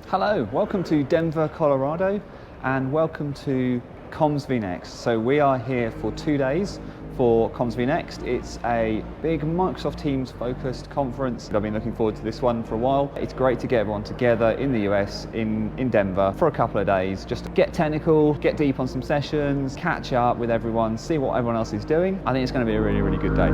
Hello, welcome to Denver, Colorado, and welcome to Comms vNext. So we are here for 2 days for Comms vNext. It's a big Microsoft Teams focused conference. I've been looking forward to this one for a while. It's great to get everyone together in the US, in Denver, for a couple of days, just to get technical, get deep on some sessions, catch up with everyone, see what everyone else is doing. I think it's going to be a really, really good day.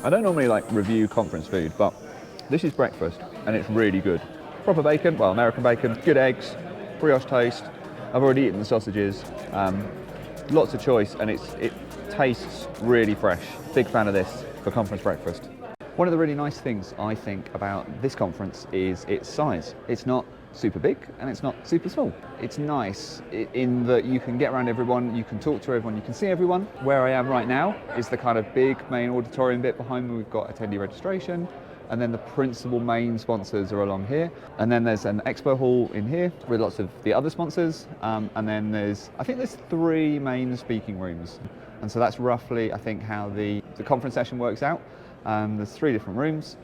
I don't normally review conference food, but this is breakfast and it's really good. Proper bacon, well, American bacon, good eggs, brioche toast. I've already eaten the sausages. Lots of choice and it tastes really fresh. Big fan of this for conference breakfast. One of the really nice things I think about this conference is its size. It's not super big and it's not super small. It's nice in that you can get around everyone, you can talk to everyone, you can see everyone. Where I am right now is the kind of big main auditorium bit behind me. We've got attendee registration, and then the principal main sponsors are along here. And then there's an expo hall in here with lots of the other sponsors. And then I think there's 3 main speaking rooms. And so that's roughly, I think, how the conference session works out. There's 3 different rooms.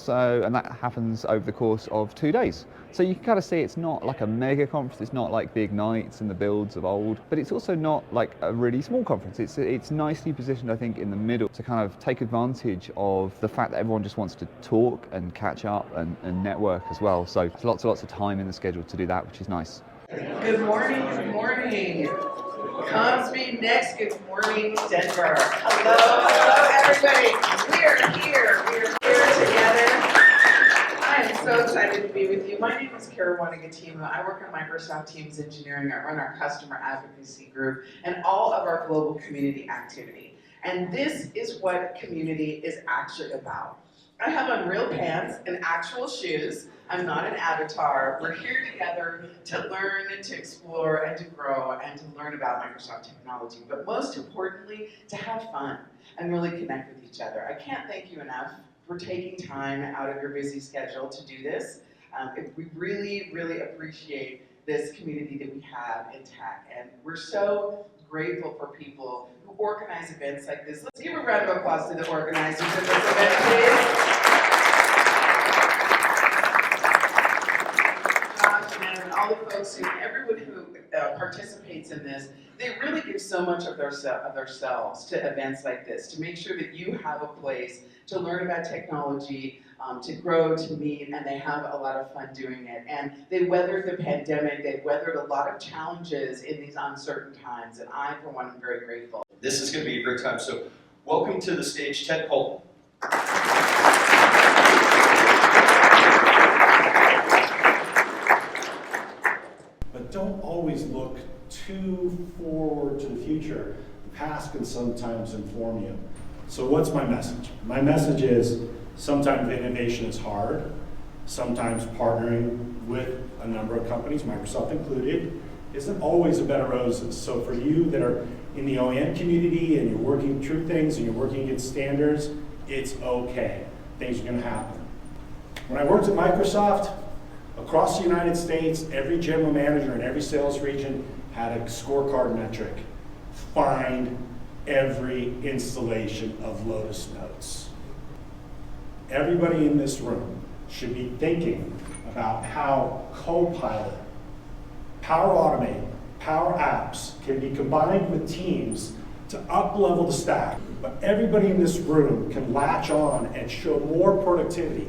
And that happens over the course of 2 days. So you can kind of see it's not like a mega conference, it's not like the Ignites and the builds of old, but it's also not like a really small conference. It's nicely positioned, I think, in the middle to kind of take advantage of the fact that everyone just wants to talk and catch up and network as well. So there's lots and lots of time in the schedule to do that, which is nice. Good morning, good morning. Comms vNext, good morning, Denver. Hello, everybody. We are here together. I am so excited to be with you. My name is Kara Wanigatima. I work on Microsoft Teams Engineering. I run our customer advocacy group and all of our global community activity. And this is what community is actually about. I have on real pants and actual shoes. I'm not an avatar. We're here together to learn, to explore, and to grow, and to learn about Microsoft technology. But most importantly, to have fun and really connect with each other. I can't thank you enough for taking time out of your busy schedule to do this. We really, really appreciate this community that we have in tech. And we're so grateful for people who organize events like this. Let's give a round of applause to the organizers of this event, please. And all the folks everyone who participates in this, they really give so much of themselves to events like this, to make sure that you have a place to learn about technology, to grow, to meet, and they have a lot of fun doing it. And they weathered the pandemic, they've weathered a lot of challenges in these uncertain times, and I, for one, am very grateful. This is going to be a great time, so welcome to the stage, Ted Poland. But don't always look too forward to the future. The past can sometimes inform you. So what's my message? My message is sometimes innovation is hard. Sometimes partnering with a number of companies, Microsoft included, isn't always a bed of roses. So for you that are in the OEM community and you're working through things and you're working against standards, it's okay. Things are going to happen. When I worked at Microsoft, across the United States, every general manager in every sales region had a scorecard metric. Find every installation of Lotus Notes. Everybody in this room should be thinking about how Copilot, Power Automate, Power Apps can be combined with Teams to up-level the stack. But everybody in this room can latch on and show more productivity,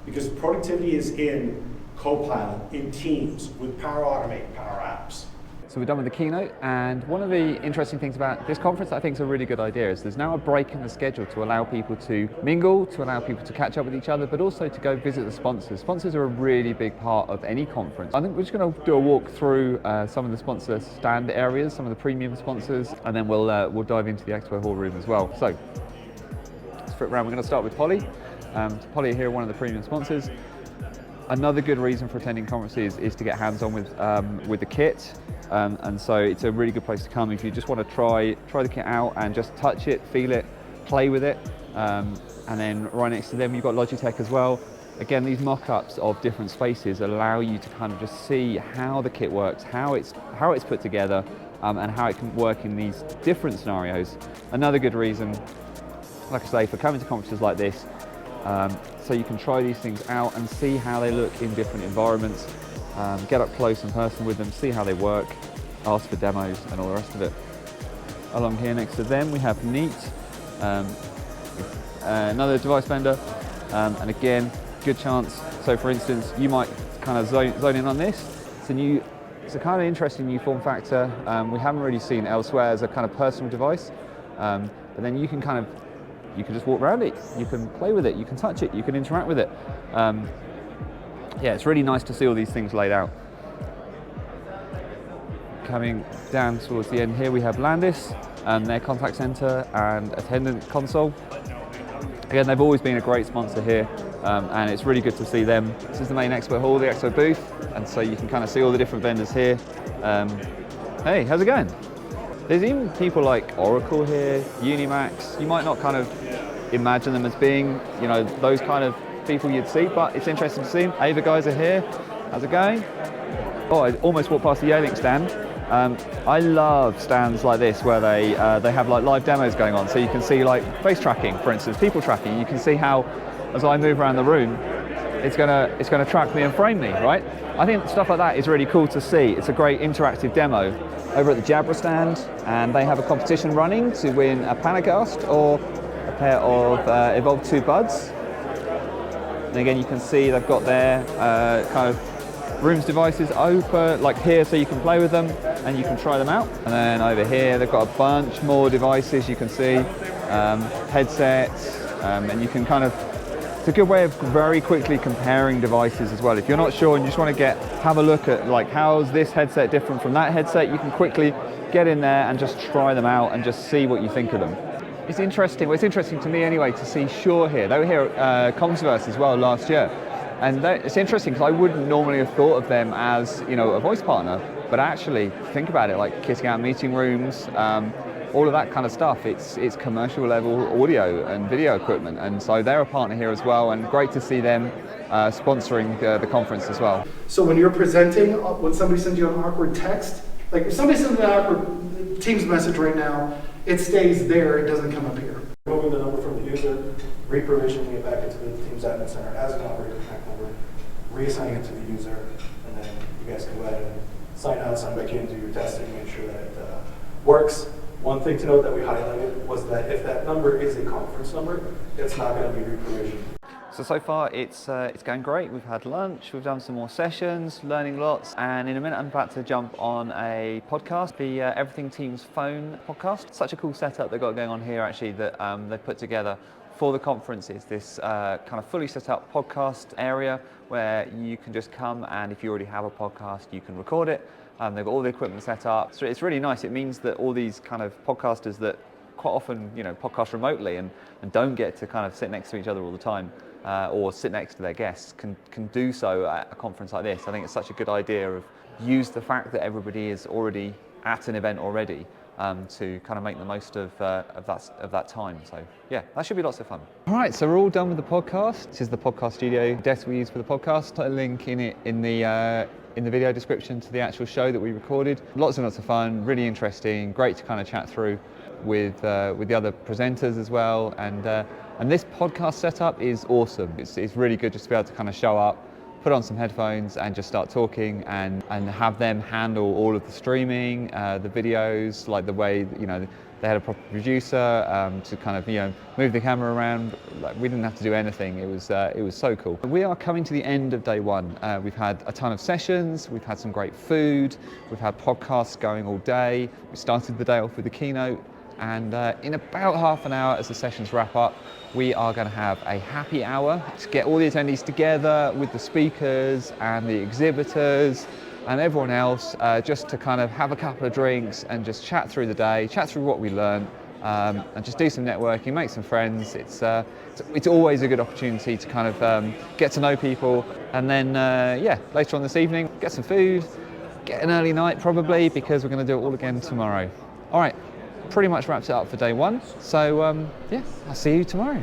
because productivity is in Copilot, in Teams, with Power Automate, Power Apps. So we're done with the keynote, and one of the interesting things about this conference I think is a really good idea is there's now a break in the schedule to allow people to mingle, to allow people to catch up with each other, but also to go visit the sponsors. Sponsors are a really big part of any conference. I think we're just going to do a walk through some of the sponsor stand areas, some of the premium sponsors, and then we'll dive into the expo hall room as well. So let's flip around. We're going to start with Poly. Poly here, one of the premium sponsors. Another good reason for attending conferences is to get hands-on with the kit. And so it's a really good place to come if you just want to try the kit out and just touch it, feel it, play with it. And then right next to them you've got Logitech as well. again, these mock-ups of different spaces allow you to kind of just see how the kit works, how it's put together, and how it can work in these different scenarios. Another good reason, like I say, for coming to conferences like this, so you can try these things out and see how they look in different environments, get up close and personal with them, see how they work, ask for demos and all the rest of it. Along here next to them we have Neat, another device vendor, and again, good chance. So for instance, you might kind of zone in on this. It's a kind of interesting new form factor. We haven't really seen elsewhere as a kind of personal device, but then you can just walk around it, you can play with it, you can touch it, you can interact with it. Yeah, it's really nice to see all these things laid out. Coming down towards the end here, we have Landis, their contact center and attendant console. Again, they've always been a great sponsor here, and it's really good to see them. This is the main expo hall, the expo booth, and so you can kind of see all the different vendors here. Hey, how's it going? There's even people like Oracle here, Unimax. You might not kind of imagine them as being, you know, those kind of people you'd see, but it's interesting to see them. Ava guys are here. How's it going? Oh, I almost walked past the Yealink stand. I love stands like this where they have like live demos going on, so you can see like face tracking, for instance, people tracking. You can see how, as I move around the room, it's gonna track me and frame me, right? I think stuff like that is really cool to see. It's a great interactive demo. Over at the Jabra stand, and they have a competition running to win a Panacast or a pair of Evolve 2 buds. And again, you can see they've got their kind of rooms devices open, like here, so you can play with them and you can try them out. And then over here, they've got a bunch more devices you can see, headsets, and you can kind of, it's a good way of very quickly comparing devices as well. If you're not sure and you just want to have a look at like, how's this headset different from that headset, you can quickly get in there and just try them out and just see what you think of them. It's interesting, well, it's interesting to me anyway to see Shure here. They were here at Comsverse as well last year. And it's interesting because I wouldn't normally have thought of them as, you know, a voice partner, but actually think about it, like kitting out meeting rooms, all of that kind of stuff. It's commercial level audio and video equipment, and so they're a partner here as well, and great to see them sponsoring the conference as well. So when you're presenting, when somebody sends you an awkward text, like if somebody sends an awkward Teams message right now, it stays there, it doesn't come up here. Removing the number from the user, reprovisioning it back into the Teams Admin Center as an operator connect number, reassigning it to the user, and then you guys can go ahead and sign out, sign back in, do your testing, make sure that it works. One thing to note that we highlighted was that if that number is a conference number, it's not going to be reprovisioned. So far it's going great. We've had lunch, we've done some more sessions, learning lots, and in a minute I'm about to jump on a podcast, the Everything Teams Phone podcast. Such a cool setup they've got going on here actually that they've put together for the conference. It's this kind of fully set up podcast area where you can just come, and if you already have a podcast, you can record it. They've got all the equipment set up. So it's really nice. It means that all these kind of podcasters that quite often, you know, podcast remotely and don't get to kind of sit next to each other all the time, or sit next to their guests, can do so at a conference like this. I think it's such a good idea of use the fact that everybody is already at an event already to kind of make the most of that time. So yeah, that should be lots of fun. All right, so we're all done with the podcast. This is the podcast studio desk we use for the podcast. Put a link in it in the video description to the actual show that we recorded. Lots and lots of fun, really interesting, great to kind of chat through with the other presenters as well. And this podcast setup is awesome. It's really good just to be able to kind of show up, put on some headphones and just start talking and have them handle all of the streaming, the videos, like the way, you know, they had a proper producer to kind of, you know, move the camera around. Like, we didn't have to do anything. It was so cool. We are coming to the end of day one. We've had a ton of sessions. We've had some great food. We've had podcasts going all day. We started the day off with the keynote. And in about half an hour as the sessions wrap up, we are going to have a happy hour to get all the attendees together with the speakers and the exhibitors and everyone else, just to kind of have a couple of drinks and just chat through the day, chat through what we learned, and just do some networking, make some friends. It's always a good opportunity to kind of get to know people. And then, yeah, later on this evening, get some food, get an early night probably, because we're going to do it all again tomorrow. All right. Pretty much wraps it up for day one. So yeah, I'll see you tomorrow.